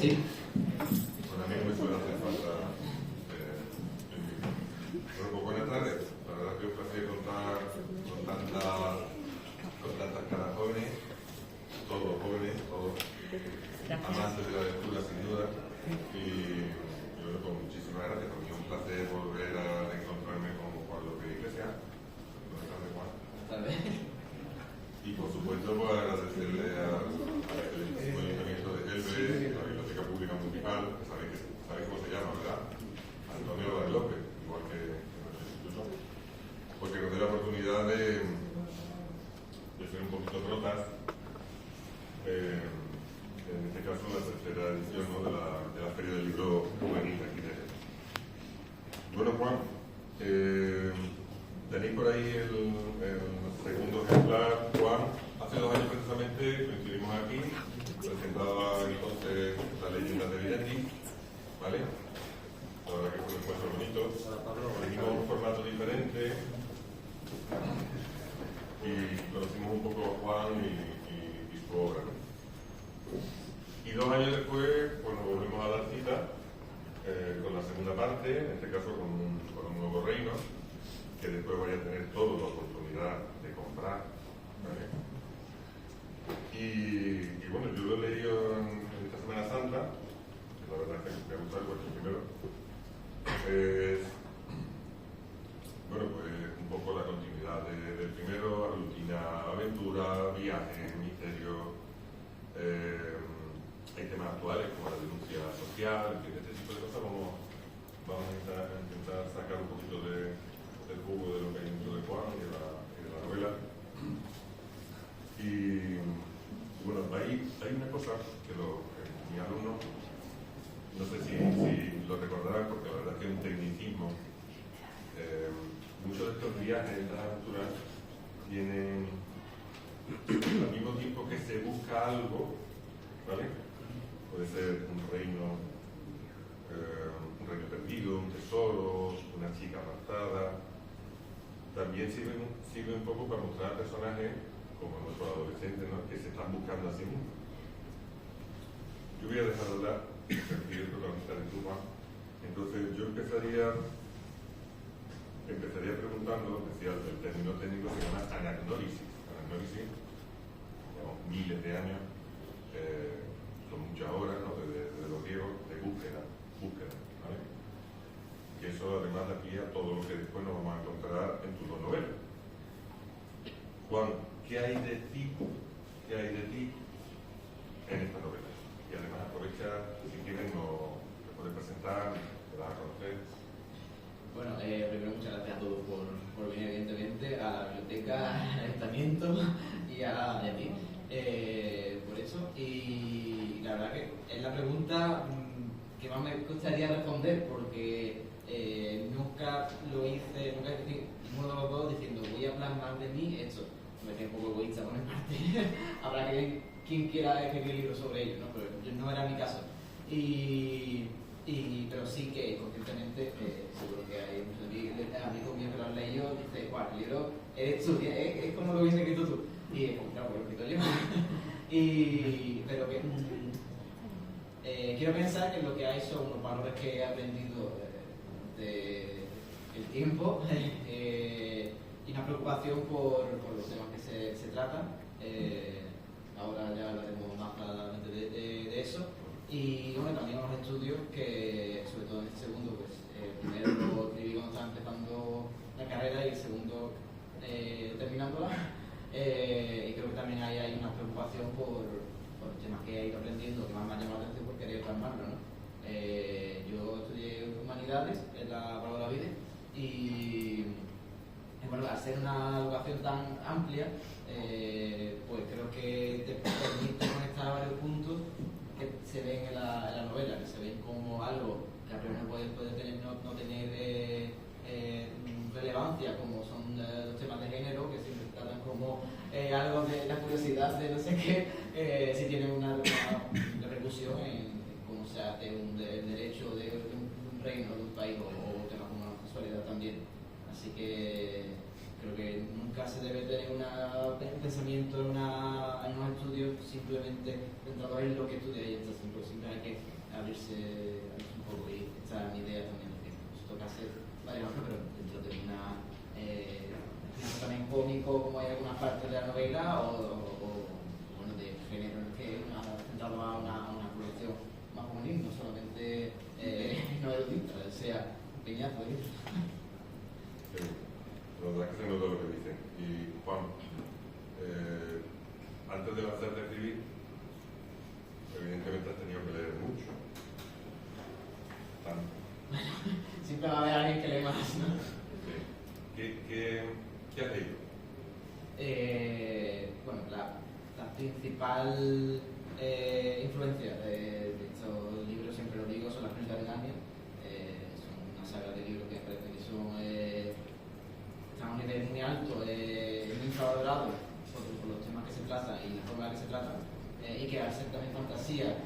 Sí. Bueno, a mí me suele hacer falta bueno, pues buenas tardes. La verdad que es un placer contar con tantas caras jóvenes, todos jóvenes, todos amantes de la lectura sin duda. Y yo creo que con muchísimas gracias. Para mí es un placer volver a encontrarme con Juan López Iglesias. Buenas tardes, Juan. Buenas tardes. Y por supuesto, pues agradecerle al Ayuntamiento de Gelbe, a la Biblioteca Pública Municipal, que sabéis cómo se llama, ¿verdad? Antonio López López, igual que nuestro instituto, porque nos dé la oportunidad de ser un poquito trotas, en este caso la tercera edición, ¿no?, de la Feria del Libro Juvenil aquí de Gelbe. Bueno, Juan, tenéis por ahí el segundo ejemplar. Juan, hace 2 años precisamente coincidimos aquí, presentaba entonces la leyenda de Vinetti, ¿vale? La verdad que fue un encuentro bonito. Elegimos un formato diferente y conocimos un poco a Juan y su obra, ¿no? Y 2 años después, pues nos volvemos a dar cita con la segunda parte, en este caso con un nuevo reino, que después vaya a tener toda la oportunidad de comprar, ¿vale? Y bueno, yo lo he leído en esta Semana Santa, que la verdad es que me ha gustado el primero. Bueno, pues un poco la continuidad del primero, rutina, aventura, viaje, misterio, hay temas actuales como la denuncia social, en fin, este tipo de cosas vamos a intentar sacar un poquito del jugo de lo que hay dentro de Juan y de la novela. Y bueno, hay una cosa que mi alumno, no sé si lo recordarán, porque la verdad es que es un tecnicismo. Muchos de estos viajes, estas aventuras, tienen al mismo tiempo que se busca algo, ¿vale? Puede ser un reino perdido, un tesoro, una chica apartada. También sirve un poco para mostrar a personajes como nuestros adolescentes, ¿no?, que se están buscando a sí mismos. Yo voy a dejar de hablar, porque el protagonista de Tuma. Entonces yo empezaría preguntando, decía, el término técnico se llama anagnórisis. Anagnórisis, llevamos miles de años, son muchas horas, ¿no?, desde los griegos, de búsqueda, ¿vale? Y eso además da pie a todo lo que después nos vamos a encontrar en tus 2 novelas. Juan, ¿qué hay de ti en esta novela? Y además aprovecha, si quieres, te puedes presentar, te das a conocer. Bueno, primero muchas gracias a todos por venir, evidentemente, a la biblioteca, al ayuntamiento y a ti por eso. Y la verdad que es la pregunta que más me gustaría responder, porque nunca hice ninguno de los dos diciendo voy a hablar más de mí, esto me parece un poco egoísta por mi parte. Habrá quien quiera escribir libros sobre ello, ¿no? Pero no era mi caso. Pero sí que conscientemente, seguro que hay muchos amigos míos que lo han leído, dice, Juan, el libro eres tú, es como lo hubiese escrito tú. Y pues claro, pues lo he escrito yo. Pero que quiero pensar que lo que hay son unos valores que he aprendido durante el tiempo y una preocupación por los temas que se tratan. Ahora ya hablaremos más claramente de eso. Y bueno, también unos estudios que, sobre todo en este segundo, pues primero lo escribí cuando estaba empezando la carrera y el segundo terminándola. Y creo que también hay una preocupación por temas que he ido aprendiendo, que más me han llamado la atención por querer plasmarlo, ¿no? Yo estudié Humanidades en la Paula Vide y bueno, al ser una educación tan amplia, pues creo que te permite conectar a varios puntos que se ven en la novela, que se ven como algo que a priori puede tener, no tener relevancia, como son los temas de género, que siempre tratan como algo de la curiosidad de no sé qué, si tienen una repercusión en cómo se hace el derecho de un reino, de un país, o temas como la sexualidad también. Así que creo que nunca se debe tener un pensamiento en unos estudios simplemente centrado en lo que estudia y entonces siempre hay que abrirse un poco, y esta es mi idea también, que nos toca hacer varias cosas, pero dentro de una también cómico, como hay algunas partes de la novela, o bueno, de género en el que centrado a una población más juvenil, no solamente no erudita, sea peñazo. Sí, la verdad es que se nota lo que dicen. Y Juan, antes de lanzarte a escribir, evidentemente has tenido que leer mucho. Tanto. Siempre va a haber alguien que lee más, ¿no? Sí. ¿Qué has leído? Bueno, la principal influencia de estos libros, siempre lo digo, son las Crónicas de Narnia. Son una saga de libros que me parece que están a un nivel muy alto, muy infravalorados por los temas que se tratan y la forma en la que se tratan, y que al ser también fantasía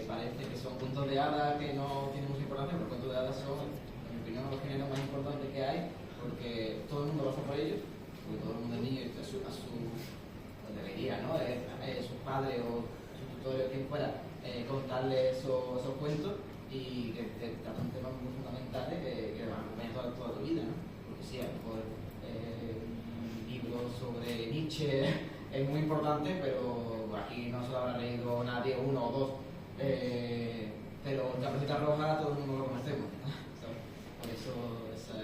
parece que son cuentos de hadas que no tienen mucha importancia, pero cuentos de hadas son, en mi opinión, los géneros más importantes que hay, porque todo el mundo pasa por ellos, porque todo el mundo es niño y a su debería, ¿no? Sus padres o sus tutores o quien fuera, contarle esos cuentos, y que tratan temas muy fundamentales que van a acompañar toda tu vida, ¿no? Porque sí, a lo mejor un libro sobre Nietzsche es muy importante, pero aquí no se lo habrá leído nadie, uno o dos, pero la Rosita Roja todo el mundo lo conocemos, ¿sabes? Por eso esas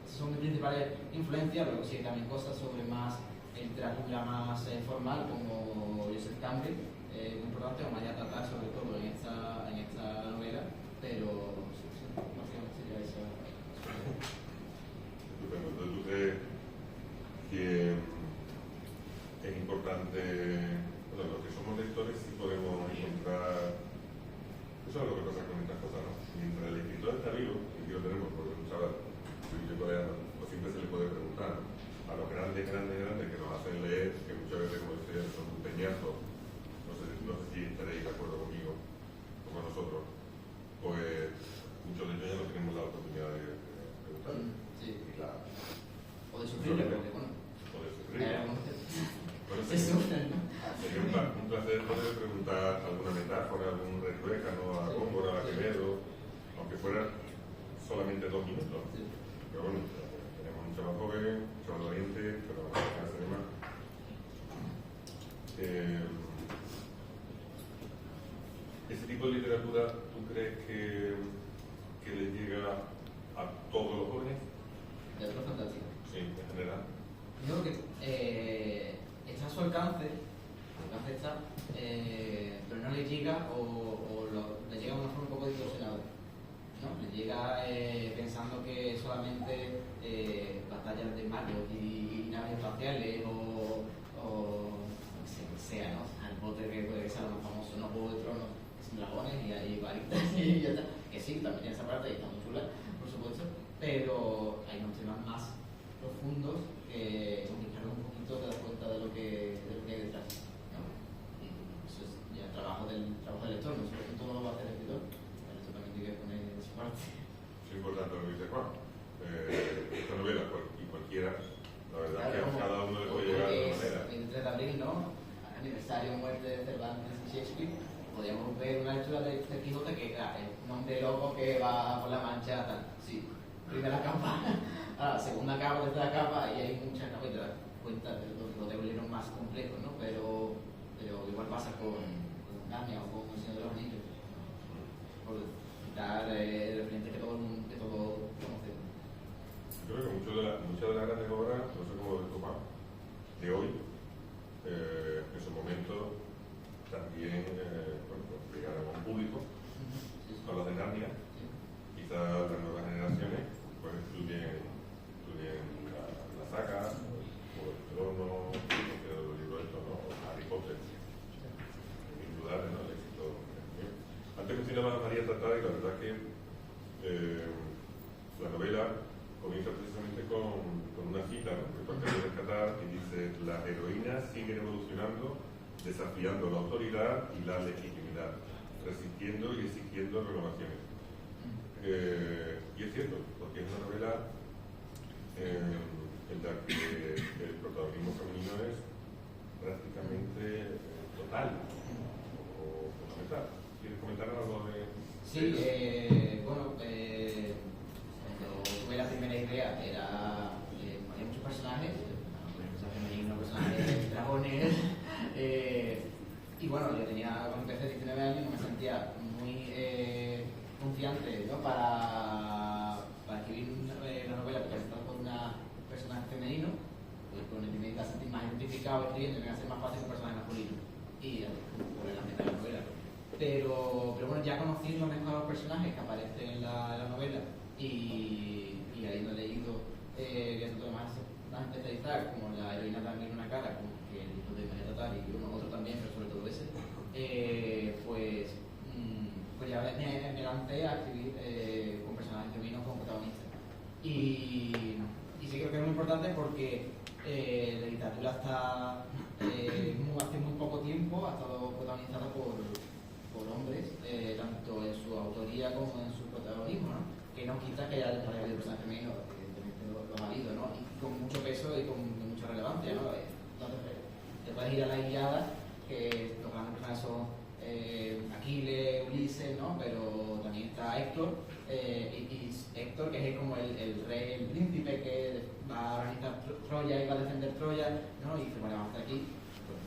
son mis principales influencias. Luego sí hay también cosas sobre más literatura más formal, como Joseph Campbell, muy importante, o María Tatá, sobre todo en esta novela, pero sí, básicamente sería eso. Estupendo. Entonces, ¿tú crees que es importante, bueno, los que somos lectores sí podemos encontrar, eso es lo que pasa con estas cosas, ¿no? Mientras el escritor está vivo, y aquí lo tenemos, porque muchas veces coreano, pues siempre se le puede preguntar a los grandes que nos hacen leer, que muchas veces, como decía, son un peñazo, no sé si estaréis de acuerdo conmigo, como nosotros, pues muchos de ellos ya no tenemos la oportunidad de preguntar. Sí. Y claro. O de sufrirlo, porque bueno. O de sufrirlo. Bueno, Se sufren, ¿no? sería un placer poder preguntar alguna metáfora, algún Recuécano, a Góngora, a Quevedo, aunque fuera solamente 2 minutos. Sí. Pero bueno, tenemos mucho más joven, mucho más valiente, pero vamos a hacer más. ¿Ese tipo de literatura tú crees que le llega a todos los jóvenes? De otro fantástico. Sí, en general. Yo creo que está a su alcance está, pero no le llega le llega de una forma un poco distorsionada, ¿no? Le llega pensando que solamente batallas de magos y naves espaciales o no sé, que sea, ¿no? Harry Potter, que puede ser lo más famoso, ¿no? Juego de Tronos, que son dragones y hay varitas y ya está. Que sí, también tiene esa parte y está muy chula, por supuesto, pero hay unos temas más profundos que un poquito te das cuenta de lo que hay detrás, ¿no? Y eso es ya el trabajo del lector, no solo que todo lo va a hacer el escritor, pero eso también tiene que poner de su parte. Es importante lo que dice Juan. Esta novela, y cualquiera, la verdad Claro, que a cada uno le puede llegar de una manera. El 23 de abril, ¿no? Aniversario de muerte de Cervantes y Shakespeare, podríamos ver una lectura de Quijote que, claro, es un hombre loco que va por la Mancha, tal. Sí, primera capa, segunda capa, tercera capa, y hay muchas capas y te das cuenta de los libros más complejos, ¿no? Pero igual pasa con Narnia o con El Señor de los Anillos, por dar referentes que todo conoce. Yo creo que muchas de las grandes obras, no sé cómo lo ves tú, Juan, de hoy, en su momento también llegaron a un público, con los de Narnia, quizás las nuevas generaciones pues incluyen la saga, o el trono, los libros estos, ¿no? Harry Potter, indudable, ¿no? El éxito. Antes mencionaba a María Tatá y la verdad que la novela comienza precisamente con una cita, ¿no? Que parte de rescatar y dice: las heroínas siguen evolucionando, desafiando la autoridad y la legitimidad, resistiendo y exigiendo renovaciones. Y es cierto, porque es una novela en la que el protagonismo femenino es prácticamente total o fundamental. ¿Quieres comentar algo de...? Sí, bueno, cuando tuve la primera idea era, había muchos personajes, personajes femeninos, personajes dragones, y bueno, yo tenía, cuando empecé 19 años, no me sentía muy confiante, ¿no? para escribir una novela representada por un personaje femenino, con el que me iba a sentir más identificado escribiendo, me iba a ser más fácil un personaje masculino, y por el ambiente de la novela. Pero bueno, ya conociendo mejor a los personajes que aparecen en la novela y habiendo leído viendo más especializar, como la heroína también una cara, como que el libro de María Tatari y otro también, pero sobre todo ese, pues ya me lancé a escribir con personajes femeninos como protagonistas. Y sí creo que es muy importante porque la literatura está hace muy poco tiempo ha estado protagonizada por hombres, tanto en su autoría como en su protagonismo, ¿no? Que no quita que haya habido personajes femeninos, evidentemente lo ha habido, ¿no? Y con mucho peso y con mucha relevancia, ¿no? Entonces, te puedes ir a la Ilíada, que los grandes personajes son Aquiles, Ulises, ¿no? Pero también está Héctor, y Héctor, que es como el rey, el príncipe que va a organizar Troya y va a defender Troya, ¿no? Y dice, bueno, hasta aquí.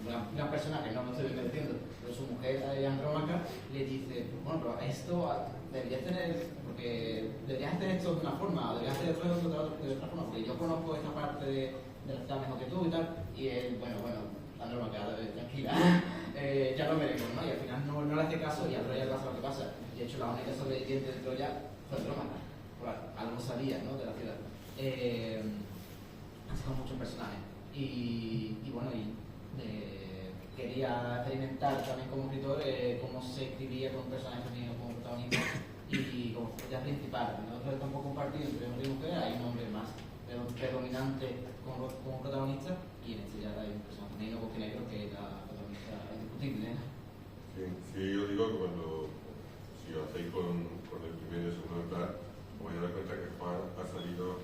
Una persona que no me estoy diciendo, pero su mujer, Andrómaca, le dice, bueno, pero esto deberías tener, porque deberías hacer esto de una forma, o deberías hacer esto de otra forma, porque yo conozco esta parte de la ciudad mejor que tú y tal, y él, bueno, Andrómaca, tranquila, ya lo veremos, ¿no? Y al final no le hace caso y a Troya le pasa lo que pasa. De hecho, la única sobreviviente de Troya fue Andrómaca, algo sabía, ¿no? De la ciudad. Han sido muchos personajes. Y bueno, quería experimentar también como escritor cómo se escribía con un personaje femenino como protagonista y como ya principal. Nosotros estamos un poco compartidos entre hombre y mujer, hay un hombre más predominante como protagonista y en este ya hay un personaje femenino, Bosque Negro, que es la protagonista indiscutible. Sí, yo digo que si lo hacéis con el primero y el segundo tal, os vais a dar cuenta que Juan ha sabido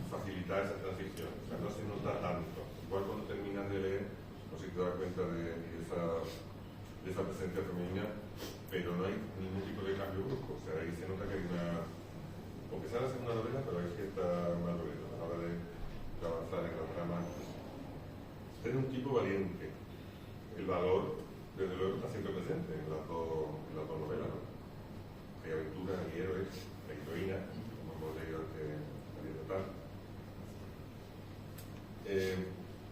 facilitar esa transición, o sea, no se nota tanto. Igual cuando terminas de leer, no sé si te das cuenta de esa presencia femenina, pero no hay ningún tipo de cambio brusco, o sea, ahí se nota que hay aunque sea la segunda novela, pero hay cierta madurez a la hora de avanzar en la trama. Es un tipo valiente, el valor, desde luego, está siempre presente en las dos novelas, ¿no? Hay aventuras, hay héroes, hay heroína, como hemos leído antes.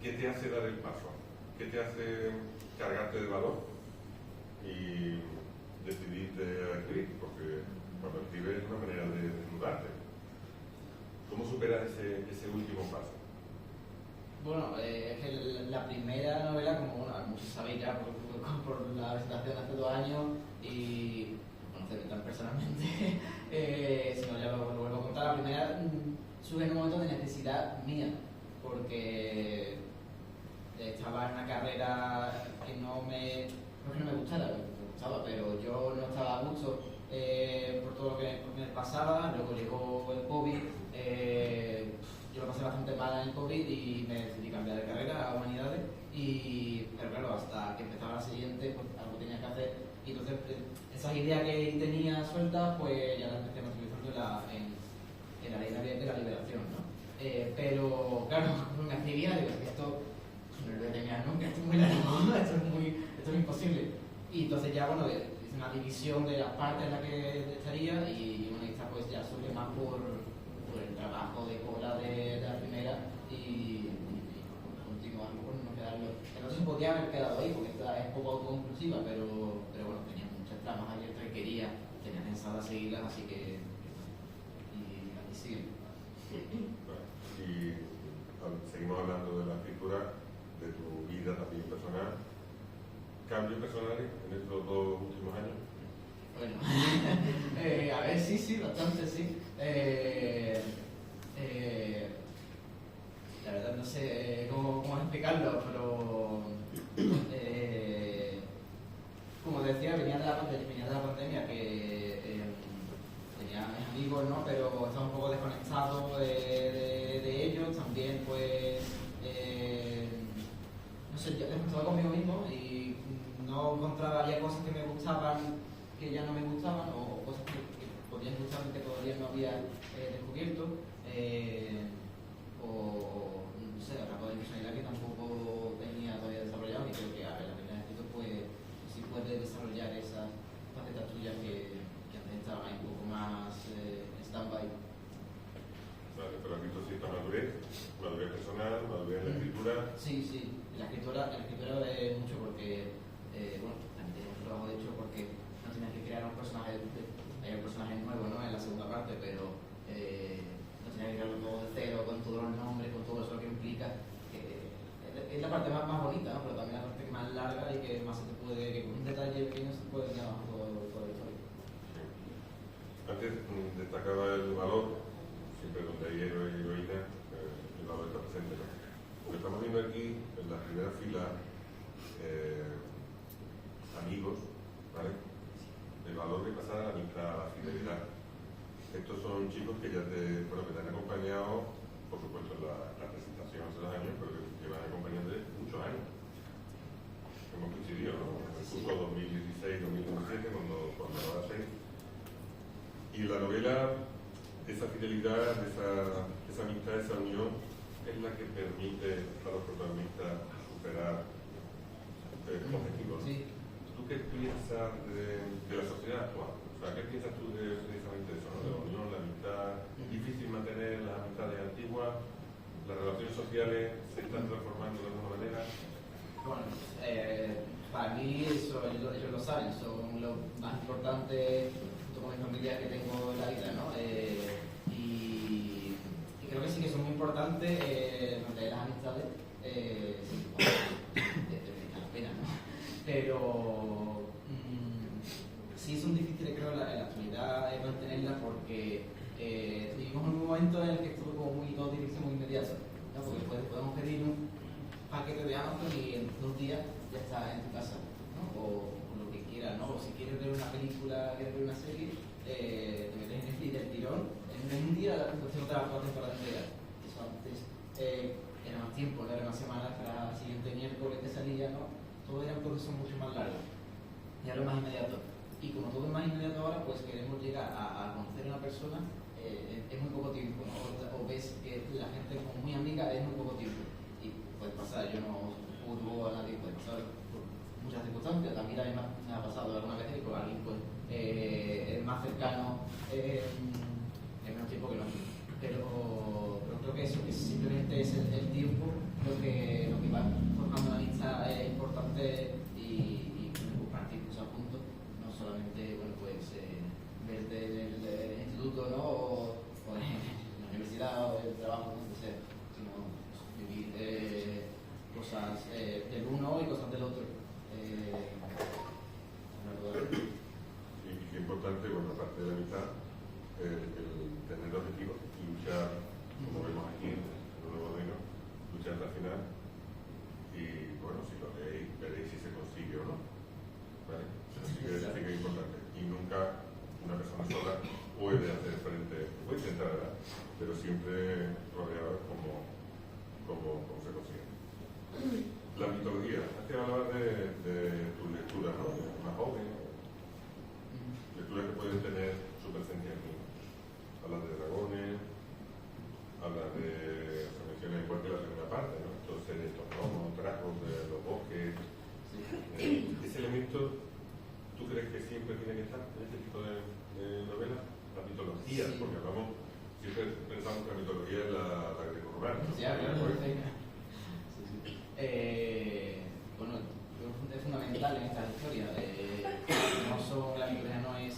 ¿Qué te hace dar el paso? ¿Qué te hace cargarte de valor y decidirte a escribir? Porque cuando escribes es una manera de desnudarte. ¿Cómo superas ese último paso? Bueno, es que la primera novela, como bueno, muchos sabéis ya por la presentación de hace 2 años y conocerme tan personalmente, si no ya lo vuelvo a contar, la primera surge en un momento de necesidad mía, porque estaba en una carrera que no es que no me gustara, me gustaba, pero yo no estaba a gusto por todo lo que me pasaba. Luego llegó el COVID, yo lo pasé bastante mal en el COVID y me decidí cambiar de carrera a Humanidades, pero claro, hasta que empezaba la siguiente, pues algo tenía que hacer, y entonces esas ideas que tenía sueltas, pues ya las empecé a utilizar en la ley de la liberación, ¿no? Pero claro, me escribía, digo, esto no lo voy a terminar nunca, esto es muy largo, esto es imposible. Y entonces ya, bueno, hice una división de las partes en las que estaría y una lista pues ya surge más por el trabajo de cola de la primera y continuar por no quedarlo. Que no se podía haber quedado ahí porque esta es poco autoconclusiva, pero bueno, tenía muchas tramas abiertas que tenía pensado seguirlas, así que y así sigue. Y seguimos hablando de la escritura, de tu vida también personal. ¿Cambios personales en estos 2 últimos años? Bueno, a ver, sí, bastante sí. La verdad no sé cómo explicarlo, pero como decía, venía de la pandemia que tenía mis amigos, ¿no? Pero estaba un poco desconectado de ellos, también pues no sé, yo estaba conmigo mismo y no encontraba, había cosas que me gustaban que ya no me gustaban, o cosas que podrían gustarme que todavía no había descubierto, o no sé, rasgos de personalidad que tampoco tenía todavía desarrollado, y creo que a ver, la primera escrito pues sí puedes desarrollar esas facetas tuyas que antes estaban ahí un poco más en stand-by. Vale, pero has visto cierta madurez personal, madurez en la escritura. Sí, sí, la escritura es mucho porque, bueno, también tenemos un trabajo hecho porque no tienes que crear un personaje, hay un personaje nuevo, ¿no? En la segunda parte, pero no tienes que crearlo todo de cero, con todos los nombres, con todo eso que implica, que es la parte más bonita, ¿no? Pero también la parte más larga y que más se te puede, que con un detalle pequeño se te puede llevar todo la historia. Sí. Antes destacaba el valor, siempre donde hay héroe y heroína, el valor está presente, ¿no? Lo que estamos viendo aquí, en la primera fila, amigos, ¿vale? El valor de pasar a la amistad, a la fidelidad. Estos son chicos que ya te han acompañado, por supuesto, en la presentación hace 2 años, pero que llevan acompañando muchos años. Hemos coincidido, ¿no? En el curso 2016-2017, cuando era 6. Y la novela, esa fidelidad, esa amistad, esa unión, es la que permite a los protagonistas superar objetivos. Sí. ¿Tú qué piensas de la sociedad actual? O sea, ¿qué piensas tú precisamente de eso, ¿no? De la unión, la amistad? ¿Es difícil mantener las amistades antiguas? ¿Las relaciones sociales se están transformando de alguna manera? Bueno, para mí eso, ellos lo saben, son lo más importante junto con mi familia que tengo en la vida, ¿no? Y creo que sí que son muy importantes mantener las amistades, sí, bueno, da la pena, ¿no? Pero sí son difíciles, creo, en la actualidad mantenerlas porque vivimos en un momento en el que es todo como muy, todo tiene que ser muy inmediato, ¿no? Porque podemos pedir un paquete de Amazon y en 2 días ya está en tu casa, ¿no? O lo que quieras, ¿no? O si quieres ver una película, quieres ver una serie, te metes en Netflix del tirón, en un día pues tengo toda la temporada entera. Eso antes era más tiempo, no era una semana, para el siguiente miércoles que salía, ¿no? Todo eran procesos mucho más largos y ahora es más inmediato. Y como todo es más inmediato ahora, pues queremos llegar a conocer a una persona en muy poco tiempo, ¿no? O ves que la gente como muy amiga es muy poco tiempo. Y puede pasar, yo no juzgo a nadie, puede pasar por muchas circunstancias. También a mí me ha pasado alguna vez que con alguien pues, es más cercano en menos tiempo que no. Pero creo que eso, que simplemente es el tiempo lo que va formando una amistad importante y compartir cosas juntos, no solamente, bueno, pues verte en el instituto, ¿no? O en la universidad o el trabajo, no sé, sino vivir cosas del uno y cosas del otro. Y qué importante, bueno, aparte de la amistad, el tener objetivos y luchar, como vemos aquí en el Nuevo Reino, luchar hasta el final. Y bueno, si lo leéis, veréis si se consigue o no. ¿Vale? Así que es importante. Y nunca una persona sola puede hacer frente, puede intentar, ¿verdad? Pero siempre rodeada como se consigue. La mitología. Antes hablabas de tus lecturas, ¿no? Más joven. Lecturas que pueden tener su presencia aquí. Hablas de dragones, hablas de, se menciona igual que la segunda parte, ¿no? Entonces, estos gnomos, dragos de los bosques. Sí. Ese elemento, ¿tú crees que siempre tiene que estar en este tipo de novelas? La mitología, sí. Porque hablamos, siempre pensamos que la mitología es la grecorromana, ¿no? Sí, claro, bueno, es fundamental en estas historias. No son, la mitología no es,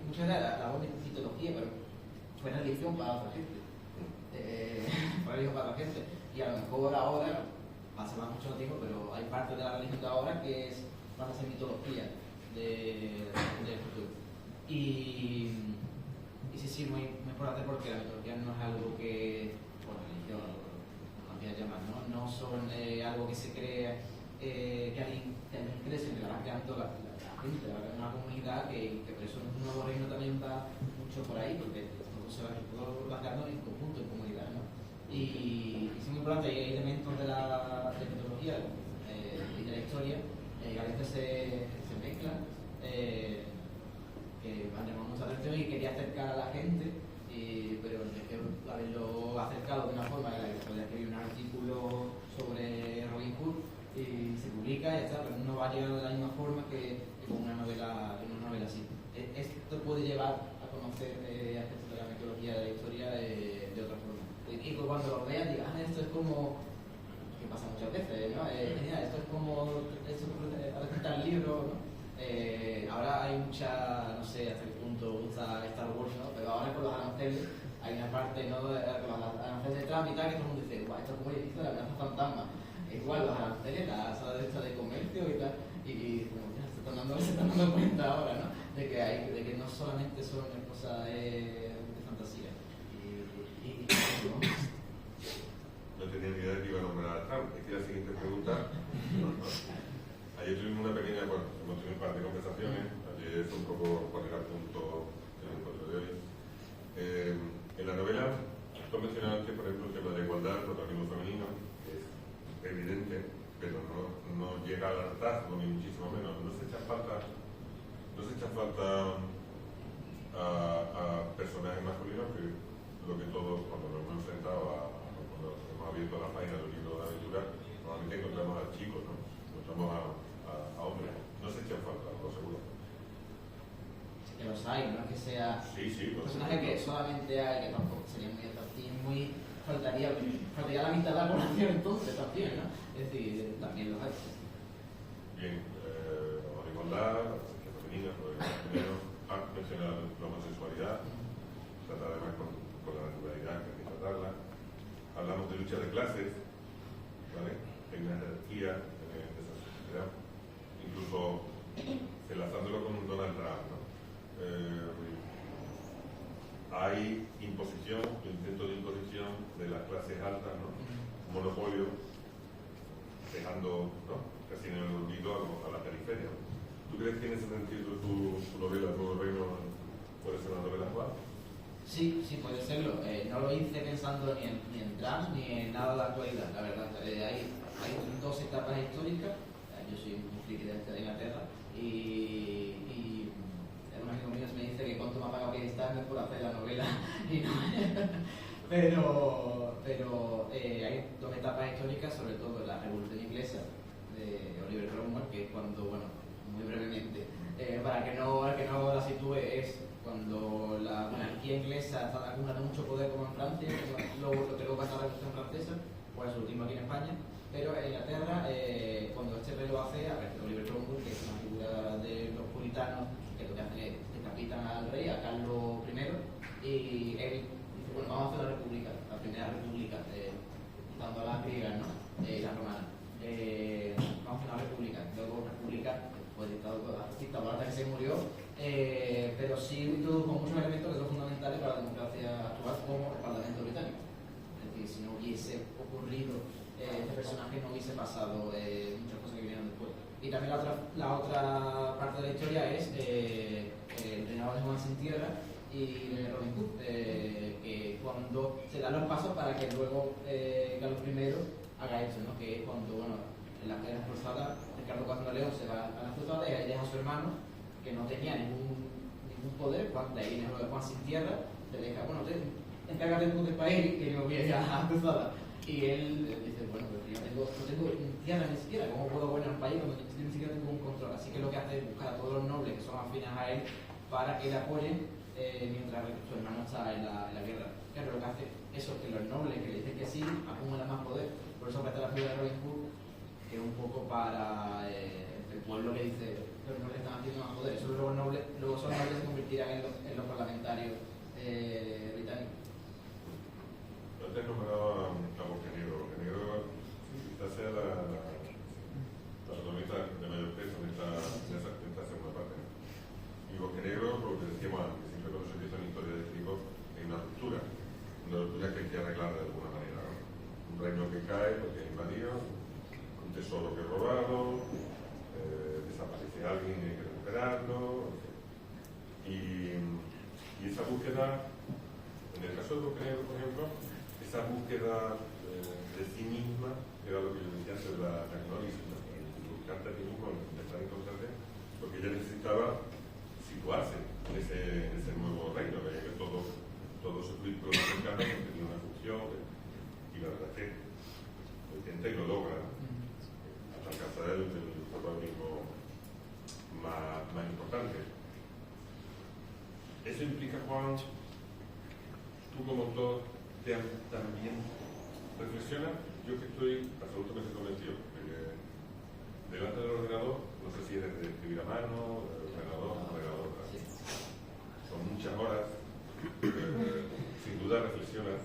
muchas veces la voz de mitología, pero fue religión para otra gente. Fue religión para otra gente. Y a lo mejor ahora, pasa más mucho tiempo, pero hay parte de la religión de ahora que pasa a ser mitología del futuro. Y sí, muy importante porque la mitología no es algo que, por la religión, como quieras llamar, no son algo que se crea, que alguien cree, sino que la van creando la gente, una comunidad que por eso un nuevo reino también va mucho por ahí, porque todo se va creando en conjunto, en comunidad, ¿no? Y es muy importante, hay elementos de la mitología y de la historia que a veces se mezclan, que me han llamado mucha atención y quería acercar a la gente, pero es que haberlo acercado de una forma en la que se podía escribir un artículo sobre Robin Hood y se publica y ya está, pero no va a llegar de la misma forma que con una novela así. Esto puede llevar a conocer aspectos de la mitología, de la historia de otra forma. Y cuando lo vean digan, esto es como, que pasa muchas veces, ¿no? Esto es como, esto a veces está el libro, ¿no? Ahora hay mucha, no sé hasta qué punto gusta Star Wars, ¿no? Pero ahora con los aranceles hay una parte, ¿no? Con los aranceles de Trump y tal, que todo el mundo dice, guau, esto es como el hizo la amenaza fantasma. Igual los aranceles, la sala de comercio y tal, y como ya se están dando cuenta ahora, ¿no? De que no solamente son cosas de fantasía. ¿No? No tenía ni idea de que iba a nombrar a Trump. Es que la siguiente pregunta. Ayer tuvimos una pequeña, bueno, hemos tenido un par de conversaciones. Ayer fue un poco poner a punto el encuentro de hoy. En la novela, tú has mencionado antes, por ejemplo, el tema de igualdad, el protagonismo femenino, que es evidente, pero no llega al hartazgo, ni muchísimo menos. No se echa falta a personajes masculinos, que lo que todos, cuando nos hemos enfrentado cuando hemos abierto la página del libro de aventura, normalmente encontramos a chicos, ¿no? Encontramos a hombres. No se echan falta, lo seguro. Que los hay, no es que sea un personaje que solamente hay, que tampoco sería muy atractivo, faltaría la mitad de la población entonces también, ¿no? Es decir, también los hay. Bien, la igualdad, la presencia femenina, has mencionado la homosexualidad, tratar además con la naturalidad que hay que tratarla. Hablamos de lucha de clases, ¿vale? Hay una jerarquía de esa sociedad, incluso enlazándolo con Donald Trump, ¿no? Hay imposición, intento de imposición de las clases altas, ¿no? Monopolio, dejando, ¿no?, casi en el olvido a la periferia. ¿Tú crees que en ese sentido tu novela, Nuevo Reino, puede ser una novela actual? Sí, puede serlo. No lo hice pensando ni en Trump ni en nada de la actualidad, la verdad. Hay dos etapas históricas. Yo soy un friki de Inglaterra y un amigo mío me dice que cuánto me ha pagado Kickstarter por hacer la novela. Pero hay dos etapas históricas, sobre todo la Revolución Inglesa de Oliver Cromwell, que es cuando, bueno, muy brevemente, para que no la sitúe, es cuando la monarquía inglesa está acumulando mucho poder como en Francia, luego que pasa la Revolución Francesa, pues su último aquí en España, pero en Inglaterra, cuando este rey lo hace, aparece Oliver Cromwell, que es una figura de los puritanos, que lo que hacen es decapitan al rey, a Carlos I, y él dice, bueno, vamos a hacer la república, la primera república, dando a las griegas, ¿no? Las romanas. Vamos a hacer una república, luego república, pues dictadura hasta que se murió, pero sí con muchos elementos que son fundamentales para la democracia actual, como el Parlamento británico. Es decir, si no hubiese ocurrido este personaje, no hubiese pasado muchas cosas que vinieron después. Y también la otra parte de la historia es el reinado de Juan Sin Tierra y de Robin Hood, que cuando se dan los pasos para que luego Carlos I haga eso, ¿no? Que es cuando, bueno, en las cruzadas, Ricardo IV León se va a las cruzadas y ahí deja a su hermano, que no tenía ningún poder, de ahí viene lo de Juan Sin Tierra, le deja, bueno, encárgate tú del país, que yo voy a ir a las cruzadas. Y él dice, bueno, pero yo no tengo tierra ni siquiera, ¿cómo puedo gobernar un país cuando ni siquiera tengo un control? Así que lo que hace es buscar a todos los nobles que son afines a él para que le apoyen mientras su hermano está en la guerra. Claro, lo que hace eso, que los nobles que le dicen que sí, acumulan más poder. Por eso aparece la figura de Robin Hood, que es un poco para el pueblo que dice, los nobles están haciendo más poder. Eso luego esos nobles se convertirán en los parlamentarios británicos. Antes nombraba a Bosquenegro. Bosquenegro quizás sea la protagonista de mayor peso en esta segunda parte. Y Bosquenegro, por lo que decíamos antes, siempre cuando se empieza una historia de este tipo, hay una ruptura que hay que arreglar de alguna manera, ¿no? Un reino que cae porque es invadido, un tesoro que es robado, desaparece alguien y hay que recuperarlo, y esa búsqueda, en el caso de Bosquenegro, por ejemplo, es esa búsqueda de sí misma era lo que yo decía antes de la agnólisis, ¿no? Buscarte a ti mismo, empezar a encontrarte, porque ella necesitaba situarse en ese nuevo reino, veía que todo su círculo cercano tenía una función, y la verdad es que lo intenta y lo logra, ¿no? Hasta alcanzar el protagonismo más importante. Eso implica, Juan, tú como autor también reflexionas. Yo que estoy absolutamente convencido de que delante del ordenador, no sé si eres de escribir a mano, ordenador, son muchas horas, sin duda reflexionas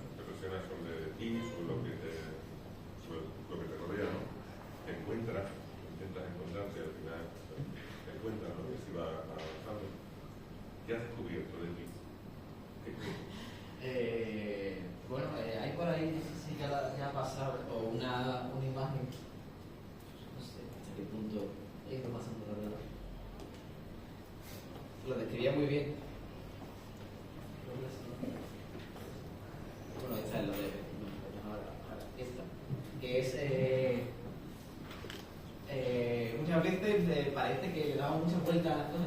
sobre ti, sobre lo que te rodea, ¿no? Te encuentras, intentas encontrarte, al final te encuentras, ¿no? Y así va avanzando. ¿Qué has descubierto de ti? Bueno, hay por ahí, no sé si ya ha pasado, o una imagen, no sé hasta qué punto está pasando, la verdad. Lo describía muy bien. Bueno, esta es lo de esta, que es muchas veces parece que le damos muchas vueltas a las cosas,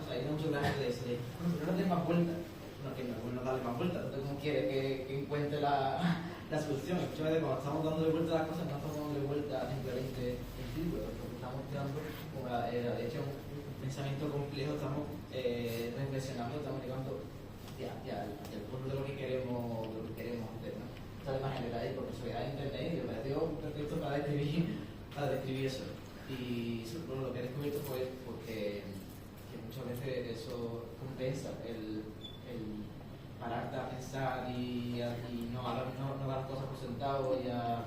hay muchos ganas de decir, bueno, pero no le des más vueltas. No, que no es bueno darle más vueltas, entonces uno quiere que encuentre la solución. Muchas veces cuando estamos dándole vueltas a las cosas, no estamos dándole vueltas simplemente en círculo, porque estamos dando, como de hecho, un pensamiento complejo, estamos reflexionando, estamos llegando hacia el fondo de lo que queremos hacer, ¿no? Esta imagen de la profesionalidad de internet y me pareció perfecto para describir eso. Y bueno, lo que he descubierto fue porque que muchas veces eso compensa el pararte a pensar y no dar las cosas por sentado y a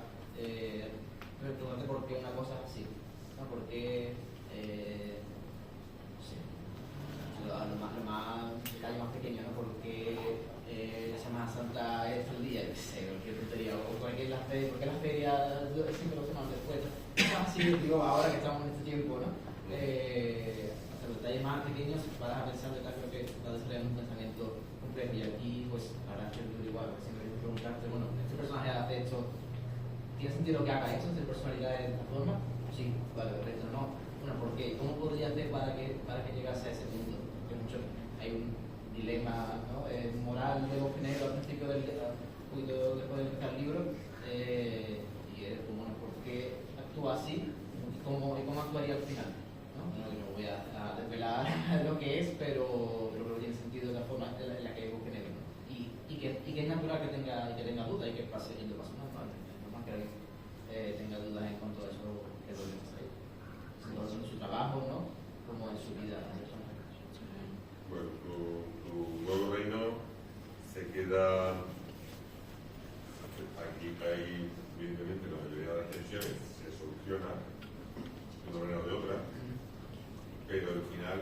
preguntarte por qué una cosa es así, ¿no? Porque no sé, lo más detalle más pequeño, ¿no? Porque la Semana Santa es el día, no sé, cualquier tontería, o porque la feria siempre lo hacemos después. Así digo, ahora que estamos en este tiempo, ¿no? Hasta los detalles más pequeños vas a pensar, creo que va a desarrollar un pensamiento complejo. Y aquí, pues, habrá que igual, siempre hay que preguntarte, bueno, este personaje hace esto, ¿tiene sentido que haga esto? ¿Es de personalidad de esta forma? Sí, vale, perfecto, no. Bueno, ¿por qué? ¿Cómo podría hacer para que llegase a ese punto? Porque hay un dilema, ¿no? Moral de Bosque Negro al principio un poquito después de empezar el libro, y es como, bueno, ¿por qué actúa así? ¿Y cómo actuaría al final? No voy a desvelar lo que es, pero creo que tiene sentido de la forma en la que es Bosque Negro, ¿no? Y que es natural que tenga dudas y que pase y lo pase normal. Es normal que alguien tenga dudas en cuanto a eso que es lo que pasa ahí. En su trabajo, ¿no? Como en su vida personal. Bueno, tu nuevo reino se queda. Aquí hay, evidentemente, la mayoría de las tensiones se soluciona de una manera o de otra, pero el final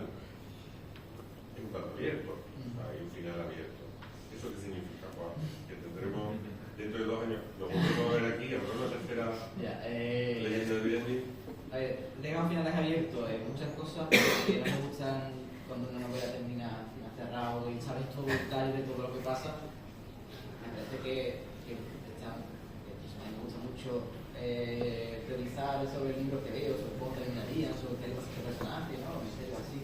es un plato abierto, hay un final abierto. ¿Eso qué significa, Juan? Que tendremos dentro de 2 años, lo volvemos a ver aquí, a lo mejor una tercera leyenda de Vivendi. Tengan finales abiertos, muchas cosas que no me gustan cuando una novela termina final cerrado y sabes todo el detalle de todo lo que pasa. Me parece que me gusta mucho teorizar sobre el libro que leo, sobre cómo terminarían, sobre qué pasa con el personaje, ¿no? Así.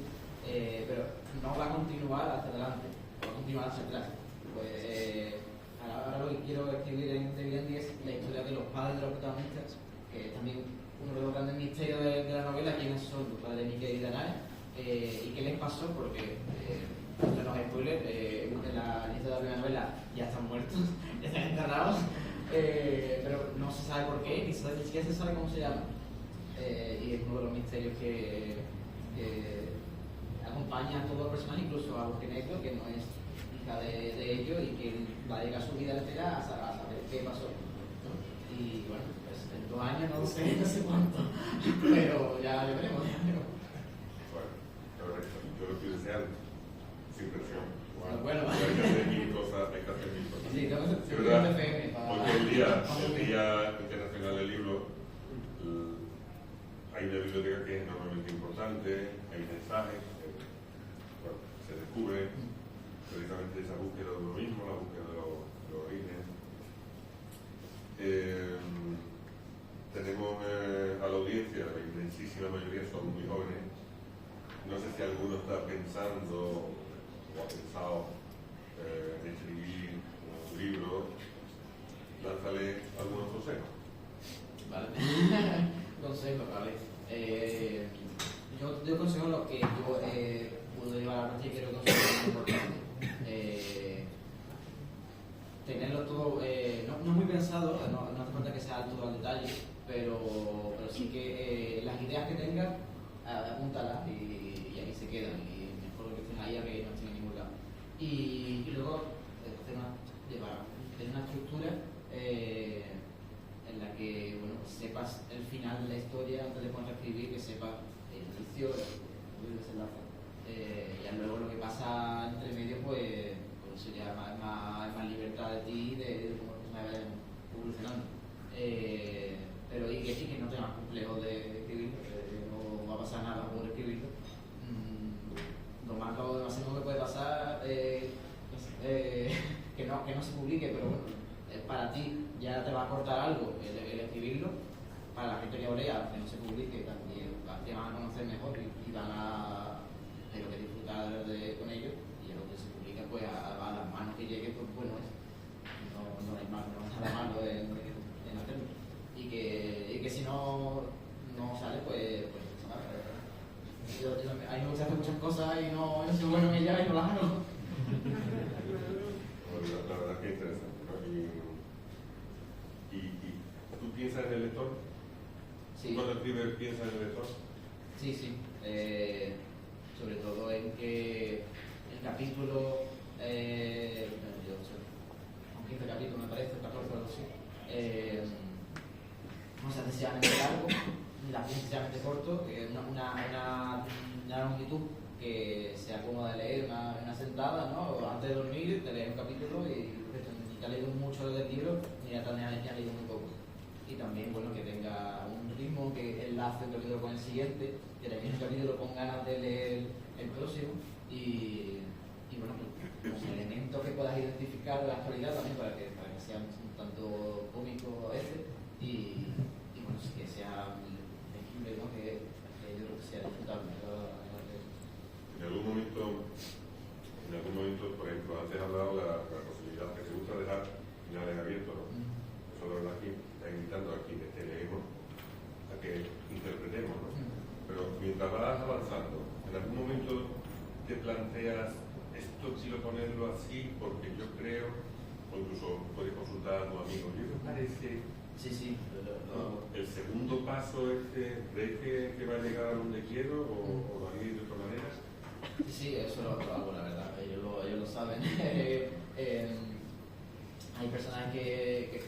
Pero no va a continuar hacia adelante, va a continuar hacia atrás. Pues ahora lo que quiero escribir en De Vivendi es la historia de los padres de los protagonistas, que también uno de los grandes misterios de la novela, quiénes son los padres de Miquel y Danae, y qué les pasó, porque no es spoiler, en la lista de la primera novela ya están muertos, ya están enterrados, pero no se sabe por qué, ni siquiera se sabe cómo se llama, y es uno de los misterios que acompaña a todo el personaje, incluso a Bosque Negro, que no es hija de ellos y que va a dedicar su vida entera a saber qué pasó, ¿no? Y bueno, pues en 2 años no sé cuánto, pero ya veremos. Bueno, la verdad es que yo lo quiero desear sin presión. Bueno, hay que hacer mil cosas. Sí, es verdad, porque el Día Internacional del Libro, hay una biblioteca que es enormemente importante, hay mensajes, bueno, se descubre precisamente esa búsqueda de uno mismo, la búsqueda de los orígenes, Tenemos a la audiencia, la inmensísima mayoría son muy jóvenes. No sé si alguno está pensando o ha pensado en escribir un libro. Lánzale algunos consejos. Vale. Consejos, vale. Yo aconsejo lo que yo puedo llevar a la práctica y creo que es importante. Tenerlo todo, no muy pensado, no hace falta que sea todo al detalle, pero sí que las ideas que tengas, apúntalas y ahí se quedan. Y mejor que estén ahí a que no estén en ningún lado. Y luego tener una estructura en la que bueno, pues sepas el final de la historia antes de poner a escribir, que sepas el inicio, el desenlace. Ya luego lo que pasa entre medio, pues sería más libertad de ti, de cómo se vaya evolucionando. Pero y que no tengas complejo de escribir, no va a pasar nada por escribirlo. Lo máximo que puede pasar que no se publique, pero bueno, para ti ya te va a aportar algo el escribirlo. Para la gente que lo lea, que no se publique, también te van a conocer mejor y van a tener que disfrutar con ellos. Y a lo que se publica, pues a las manos que llegue, pues bueno es. No hay nada malo en hacerlo. Y que si no sale, pues a mí me gusta hacer muchas cosas y no soy bueno en ellas y no las hago. La verdad es que es interesante, ¿no? ¿Y tú piensas en el lector? Sí. ¿Cuando escribes piensas en el lector? Sí. Sobre todo en que el capítulo, un 15 capítulos me parece, 14 o algo así, no sea excesivamente largo, ni excesivamente corto, una longitud que sea cómoda de leer, una sentada, ¿no? Antes de dormir te lees un capítulo y ni te has leído mucho del libro, ni has leído muy poco. Y también, bueno, que tenga un ritmo que enlace un capítulo con el siguiente, que termine un capítulo con ganas de leer el próximo y bueno, pues, como elemento que puedas identificar de la actualidad también para que sea un tanto cómico a veces y bueno, que sea legible, ¿no? Que yo creo que sea disfrutable. En algún momento, por ejemplo, antes has hablado de la posibilidad que te gusta dejar finales abiertos, ¿no? Eso de verdad aquí está invitando a quienes te leemos a que interpretemos, ¿no? Pero mientras vas avanzando, en algún momento te planteas esto quiero ponerlo así porque yo creo, o incluso puedes consultar a tu amigo, ¿qué te parece? Sí. ¿No? El segundo paso ¿crees que va a llegar a donde quiero o lo haréis de otra manera? Sí, eso lo hago, la verdad, ellos lo saben. Hay personajes que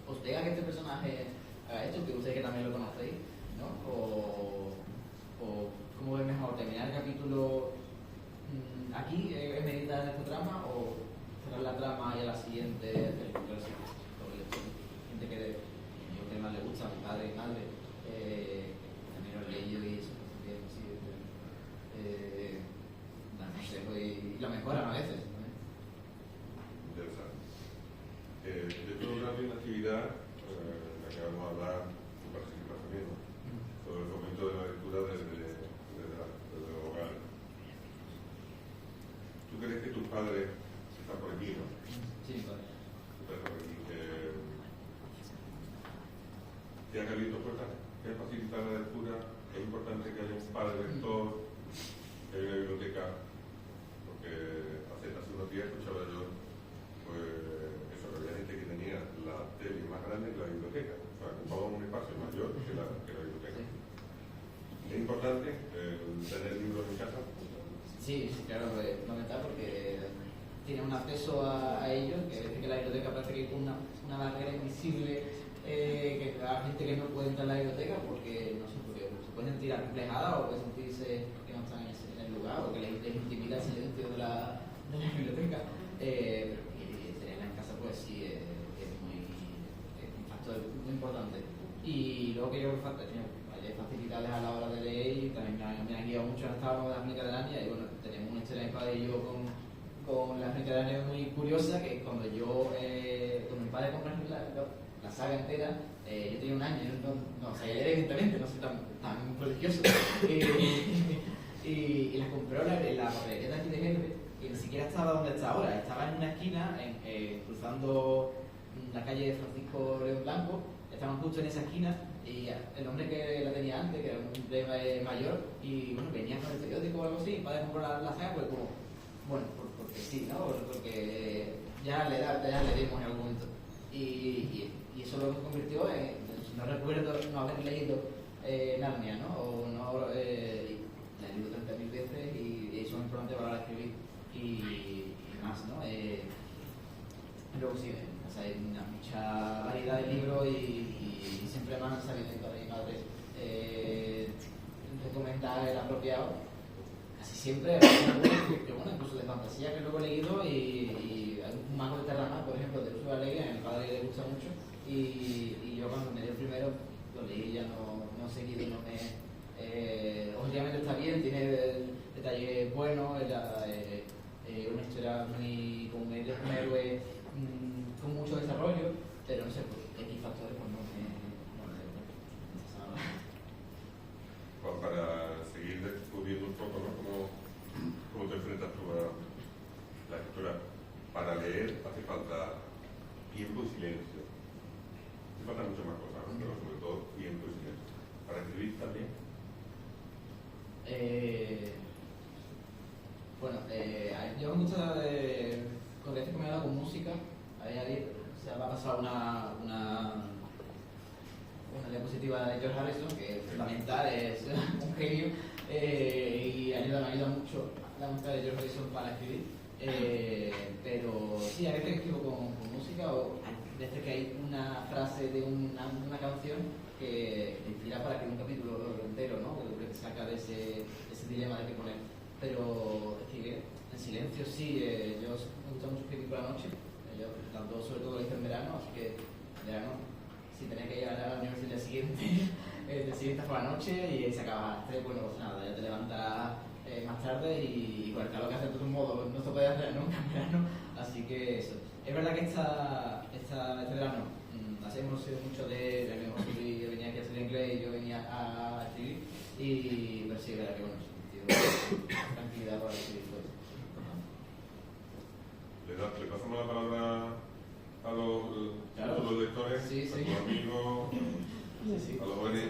os pega que este personaje haga esto, que ustedes que también lo conocéis, ¿no? O cómo es mejor terminar el capítulo aquí, en medida de esta trama, o cerrar la trama y a la siguiente hacer gente que más le gusta, a mi padre y madre, también lo he leído y eso, también dan consejos y lo mejoran a veces. Interesante. De toda una actividad en la que vamos a hablar, tu participación también, ¿no? Sobre el fomento de la lectura desde los hogares. ¿Tú crees que tus padres están por aquí, no? Sí, padre. Están por aquí. ¿Te han abierto puertas? ¿Te han facilitado la lectura? Es importante que haya un padre lector, que haya una biblioteca, porque hace unos días escuchaba yo, pues, eso, que había gente que tenía la tele más grande que la biblioteca, o sea, ocupaba un espacio mayor que la biblioteca. ¿Es importante tener libros en casa? Sí, claro, es fundamental porque tiene un acceso a ellos, que a veces que la biblioteca parece que es una barrera invisible, que a gente que no puede entrar a la biblioteca porque no sé, porque se pueden sentir acomplejadas o pueden sentirse que no están en el lugar o que les intimida el silencio de la biblioteca. Y tenerla en casa pues sí es un factor muy importante. Y luego que yo hay facilidades a la hora de leer y también me han guiado mucho en esta obra de Mediterránea y bueno, tenemos una historia de mi padre y yo con la Mediterránea muy curiosa, que cuando mi padre compra la saga entera. Yo tenía un año, no sabía leer, evidentemente, no soy tan prodigioso. Y las compré en la papelería de aquí de Gelbe, y ni siquiera estaba donde está ahora. Estaba en una esquina, cruzando la calle Francisco León Blanco. Estaban justo en esa esquina, y el hombre que la tenía antes, que era un hombre mayor, y bueno, venía con el periódico o algo así, para comprar la saga, pues como, bueno, porque sí, ¿no? Porque ya le dimos en algún momento. Y eso lo que convirtió en, no recuerdo no haber leído Narnia, ¿no? O no, la he leído 30.000 veces, y eso es importante para la escribir, y más, ¿no? Luego sí, o sea, hay mucha variedad de libros, y siempre me han sabido mi padre y mi madre recomendar el apropiado. Casi siempre, pero bueno, incluso de fantasía que luego he leído, y hay un mago de Terramar, por ejemplo, de Ursula Le Guin, a mi padre le gusta mucho, y yo cuando me dio el primero lo leí, ya no he seguido, no me... obviamente está bien, tiene detalles buenos, una historia muy con un héroe con mucho desarrollo, pero no sé, por X factores pues no me Pues para seguir descubriendo un poco, ¿no? ¿Cómo te enfrentas tú a la escritura? Para leer hace falta tiempo y silencio. Hace falta muchas más cosas, ¿no? Pero sobre todo tiempo y silencio. ¿Para escribir también? Bueno, yo me gusta, con veces que me he dado con música, se me ha pasado una diapositiva de George Harrison, que es fundamental, es un genio, y me ayuda mucho la música de George Harrison para escribir. Pero sí, a veces escribo con música, o a veces que hay una frase de una canción que te inspira para escribir un capítulo entero, ¿no? Que te saca de ese dilema de qué poner. Pero escribir en silencio sí, yo me gusta mucho escribir por la noche. Yo tanto sobre todo lo hice en verano, así que en verano, si tenés que ir a la universidad el siguiente por la noche, y se acaba a las 3, bueno, pues nada, ya te levantas más tarde, y con el calor que hace de todo modo no se puede hacer nunca en verano, así que eso. Es verdad que este verano hacemos mucho de escribir. Yo venía aquí a estudiar inglés y yo venía a escribir, pero sí, es verdad que bueno, tranquilidad para escribir todo. ¿Le pasamos la palabra a los lectores, sí, a tus amigos, sí. a los jóvenes?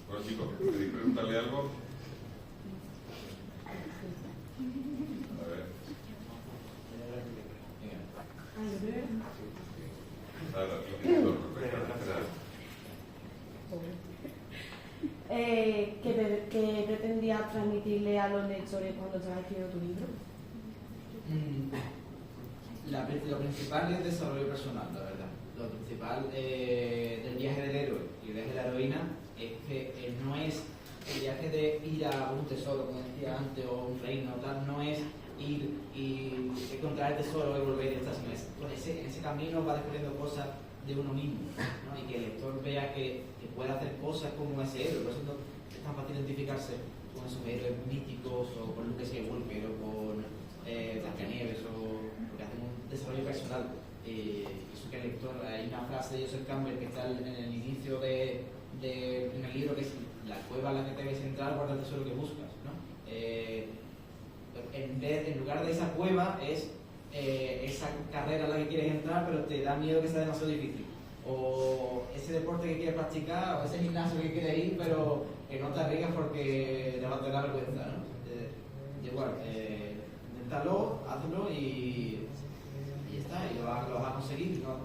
Bueno, chicos, ¿queréis preguntarle algo? A ver. Nada, ¿Qué pretendías transmitirle a los lectores cuando estabas escribiendo tu libro? Lo principal es desarrollo personal, la verdad. Lo principal del viaje del héroe y el viaje de la heroína es que no es el viaje de ir a un tesoro, como decía antes, o un reino, tal, no es ir y encontrar el tesoro y volver y estar, sino en ese camino va descubriendo cosas de uno mismo, ¿no? Y que el lector vea que puede hacer cosas como ese héroe. Por eso es tan fácil identificarse con esos héroes míticos, o con Luke Skywalker, o con Blancanieves, o porque hacen un desarrollo personal. Eso que el lector, hay una frase de Joseph Campbell que está en el inicio en el libro, que es: la cueva en la que debes entrar guarda el tesoro que buscas, ¿no? En lugar de esa cueva es esa carrera a la que quieres entrar, pero te da miedo que sea demasiado difícil, o ese deporte que quieres practicar, o ese gimnasio que quieres ir, pero que no te arriesgas porque te va a dar vergüenza, ¿no? Igual, inténtalo, hazlo, y ya está, y lo vas a conseguir, ¿no?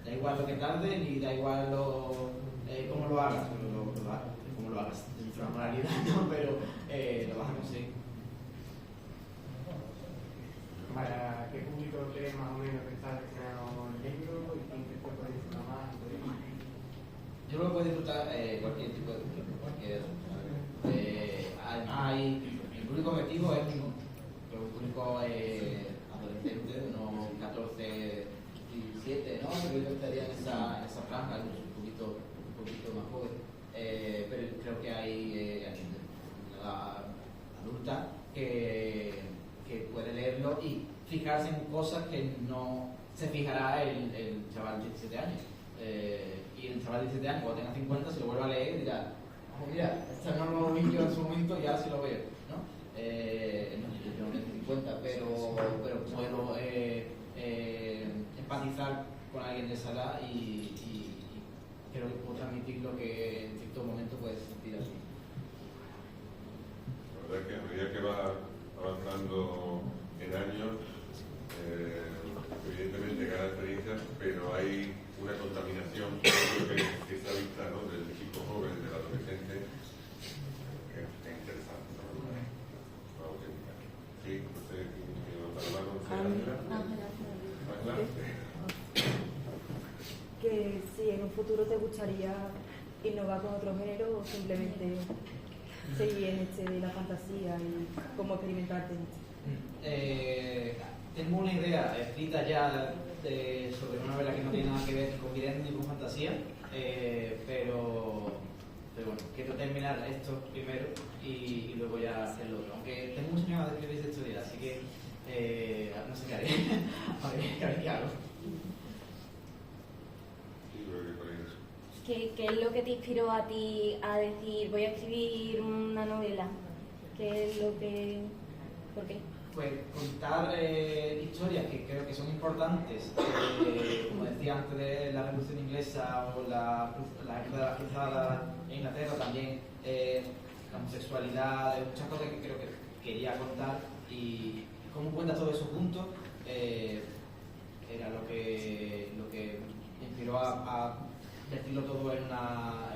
Da igual lo que tarde, ni da igual cómo lo hagas, cómo lo hagas dentro de la moralidad, ¿no? Pero lo vas a conseguir. ¿Para qué público crees más o menos que está destinado el libro, y quién crees que puede disfrutar más? Yo creo que puede disfrutar cualquier tipo de público, además el público objetivo es un público adolescente, de unos 14, 17, ¿no? Pero yo estaría en esa franja, un poquito más joven, pero creo que hay una adulta que puede leerlo y fijarse en cosas que no se fijará el chaval de 17 años. Y el chaval de 17 años, cuando tenga 50, si lo vuelve a leer, dirá, oh, mira, esto no lo vi yo en su momento y ahora sí lo veo, ¿no? No, yo no tengo 50, pero puedo empatizar con alguien de esa edad y creo que puedo transmitir lo que en cierto momento puedes sentir así. La verdad es que a medida que vas avanzando en años, evidentemente cada experiencia, pero hay una contaminación, creo que esa vista, ¿no?, del chico joven, del adolescente, es interesante, ¿no? Auténtica. Sí, no sé, que si en un futuro te gustaría innovar con otro género o simplemente seguir en este de la fantasía y cómo experimentarte en este. Tengo una idea escrita ya sobre una novela que no tiene nada que ver ni con Vidente ni con fantasía, pero bueno, quiero terminar esto primero y luego ya hacer lo otro. Aunque tengo muchas ganas de escribir esta historia, así que no sé qué haré. A ver qué hago. ¿Qué es lo que te inspiró a ti a decir voy a escribir una novela? ¿Qué es lo que...? ¿Por qué? Pues contar historias que creo que son importantes, como decía antes de la Revolución Inglesa o la época de la cruzada en Inglaterra, también la homosexualidad, muchas cosas que creo que quería contar y cómo cuentas todo eso junto era lo que me inspiró a decirlo todo en una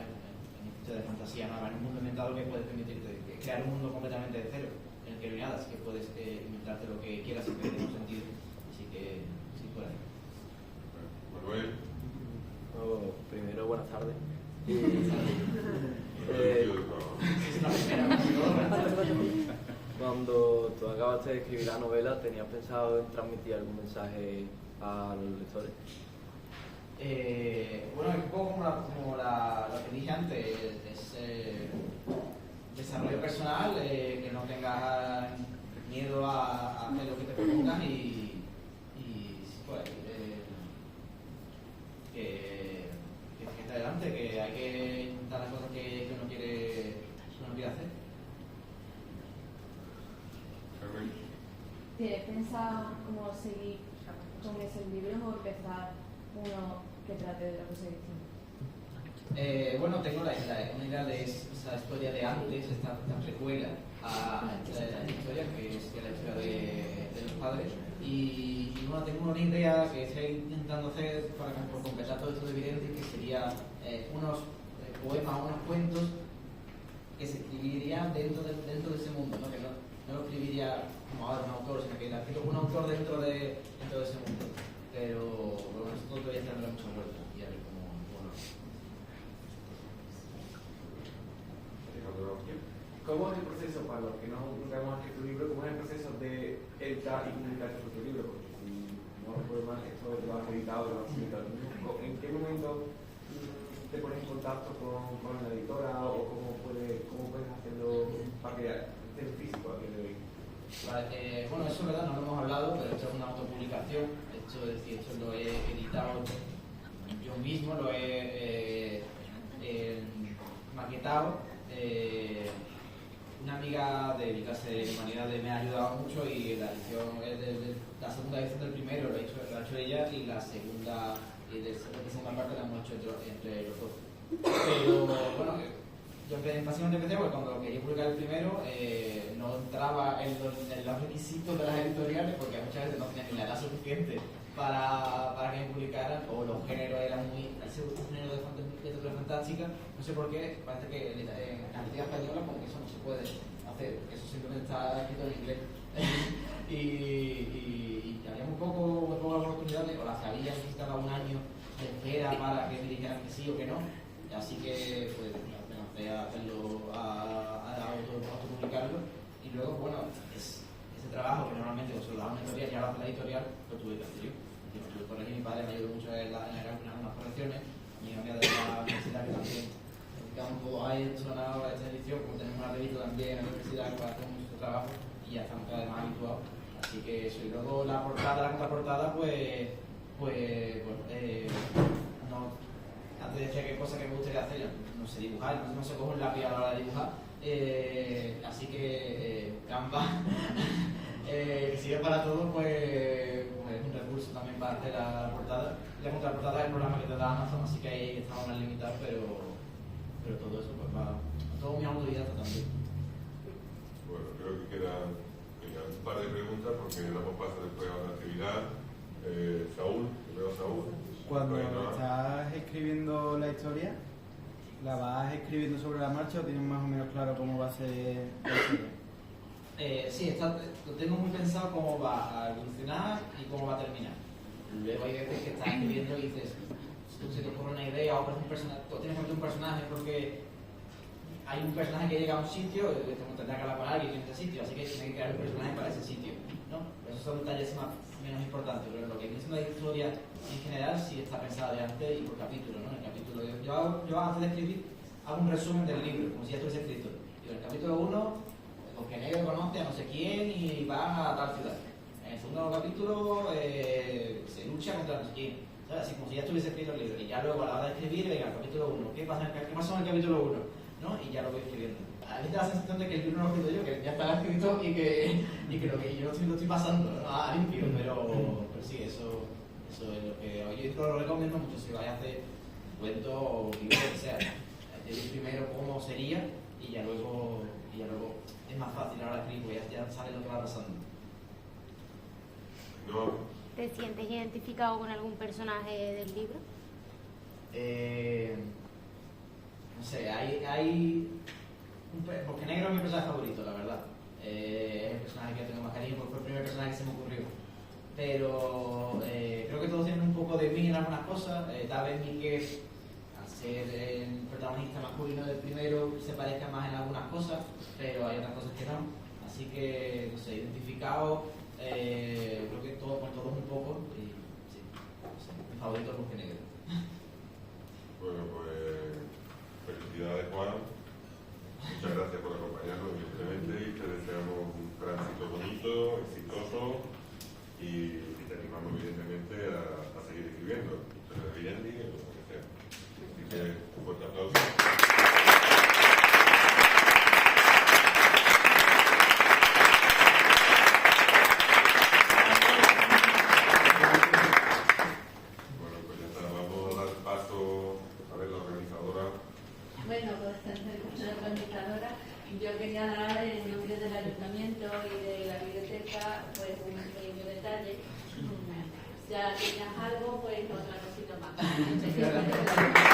historia de fantasía, ¿no? En un mundo inventado que puedes permitirte crear un mundo completamente de cero, en el que no hay nada, así que puedes inventarte lo que quieras y que tenga un sentido. Así que, sí, por ahí. Manuel. Primero, buenas tardes. Cuando tú acabaste de escribir la novela, ¿tenías pensado en transmitir algún mensaje a los lectores? Bueno, es un poco como lo que dije antes, es desarrollo personal, que no tengas miedo a hacer lo que te propongan y pues, que esté adelante, que hay que intentar las cosas que uno quiere hacer. ¿Tienes pensado cómo seguir con ese libro o empezar uno que trate de la persecución? Bueno, tengo una idea de esa historia de antes, esta precuela a la historia, que es la historia de los padres. Y bueno, tengo una idea que estoy intentando hacer para completar todo esto de Vidente, que sería unos poemas, unos cuentos que se escribirían dentro de ese mundo, ¿no? Que no lo escribiría como ahora un autor, sino que lo escrito un autor dentro de ese mundo. Pero bueno, esto todavía está dando muchas vueltas y a ver cómo lo hago. ¿Cómo es el proceso, para los que no hemos escrito tu libro, cómo es el proceso de editar y publicar tu propio libro? Porque si no recuerdo mal, esto lo has editado, lo has publicado. ¿En qué momento te pones en contacto con la editora o cómo puedes hacerlo para que esté en físico a día de hoy? Vale, bueno, eso es verdad, no lo hemos hablado, pero esto es una autopublicación. Es decir, esto lo he editado yo mismo, lo he maquetado. Una amiga de mi clase de humanidades me ha ayudado mucho y la edición la segunda edición del primero lo ha hecho ella y la segunda parte la hemos hecho entre los dos. Pero bueno, yo básicamente empecé porque cuando quería publicar el primero no entraba en los requisitos de las editoriales porque muchas veces no tenían ni la edad suficiente para que me publicaran, o los géneros eran muy... Al ser un género de literatura fantástica, no sé por qué, parece que en la literatura española como que eso no se puede hacer, porque eso simplemente está escrito en inglés. y había muy poca oportunidad, o las que había, necesitaba un año de espera para que me dijeran que sí o que no, así que pues me lancé a hacerlo, a autopublicarlo, y luego, bueno, ese trabajo que normalmente se lo daba una editorial y ahora hace la editorial, lo tuve que hacer yo. Por aquí mi padre me ayudó mucho en algunas correcciones, mi amiga de la universidad que también dedicamos un poco a esto, a esta edición, como tenemos una revista también en la universidad que hacemos mucho trabajo y ya estamos cada vez más habituados. Así que eso, y luego la contraportada, pues bueno, no antes decía qué cosa que me gustaría hacer, no sé dibujar, no se coge un lápiz a la hora de dibujar, así que Canva, que sirve para todo, pues es un recurso también para hacer la portada. La contraportada es el programa que te da Amazon, así que ahí estamos más limitados, pero todo eso pues va todo muy autodidacta también. Bueno, creo que quedan un par de preguntas porque damos paso después a una actividad. Saúl, primero Saúl. Cuando estás escribiendo la historia, ¿la vas escribiendo sobre la marcha o tienes más o menos claro cómo va a ser la historia? Sí, lo tengo muy pensado cómo va a evolucionar y cómo va a terminar. Luego hay veces que estás escribiendo y dices, se te ocurre una idea o un personaje, o tienes que meter un personaje porque hay un personaje que llega a un sitio y tendrá que hablar con alguien en ese sitio, así que tienes que crear un personaje para ese sitio, ¿no? Esos son detalles menos importantes, pero lo que viene siendo la historia en general sí está pensada de antes y por capítulo, ¿no? En el capítulo yo antes de escribir hago un resumen del libro, como si ya estuviese escrito. Digo, en el capítulo 1, porque Negro conoce a no sé quién y van a tal ciudad. En el segundo capítulo se lucha contra no sé quién. ¿Sabes? Así como si ya estuviese escrito el libro. Y ya luego a la hora de escribir, venga, el capítulo 1. ¿Qué pasó en el capítulo 1? ¿No? Y ya lo voy escribiendo. A mí me da la sensación de que el libro no lo he escrito yo, que ya está escrito y que lo que yo lo estoy pasando, ¿no? A limpio, pero sí, eso es lo que hoy lo recomiendo mucho. Si vais a hacer cuento o libro, lo que sea, decir primero cómo sería y ya luego es más fácil ahora escribir, porque ya sabes lo que va pasando. No. ¿Te sientes identificado con algún personaje del libro? No sé, hay porque Negro es mi personaje favorito, la verdad. Es el personaje que tengo más cariño porque fue el primer personaje que se me ocurrió. Pero creo que todos tienen un poco de mí en algunas cosas. Tal vez Miguel, al ser el protagonista masculino del primero, se parezca más en algunas cosas, pero hay otras cosas que no. Así que, no sé, identificado, creo que todos un poco. Y sí, no sé, mi favorito es Bosque Negro. Bueno, pues felicidades, Juan. Muchas gracias por acompañarnos, evidentemente, y te deseamos un tránsito bonito, exitoso, y te animamos, evidentemente, a seguir escribiendo. Bien, o lo que sea. Así que un fuerte aplauso. Yo quería dar en nombre del ayuntamiento y de la biblioteca pues un pequeño detalle. Ya tenías algo, pues otra cosita más.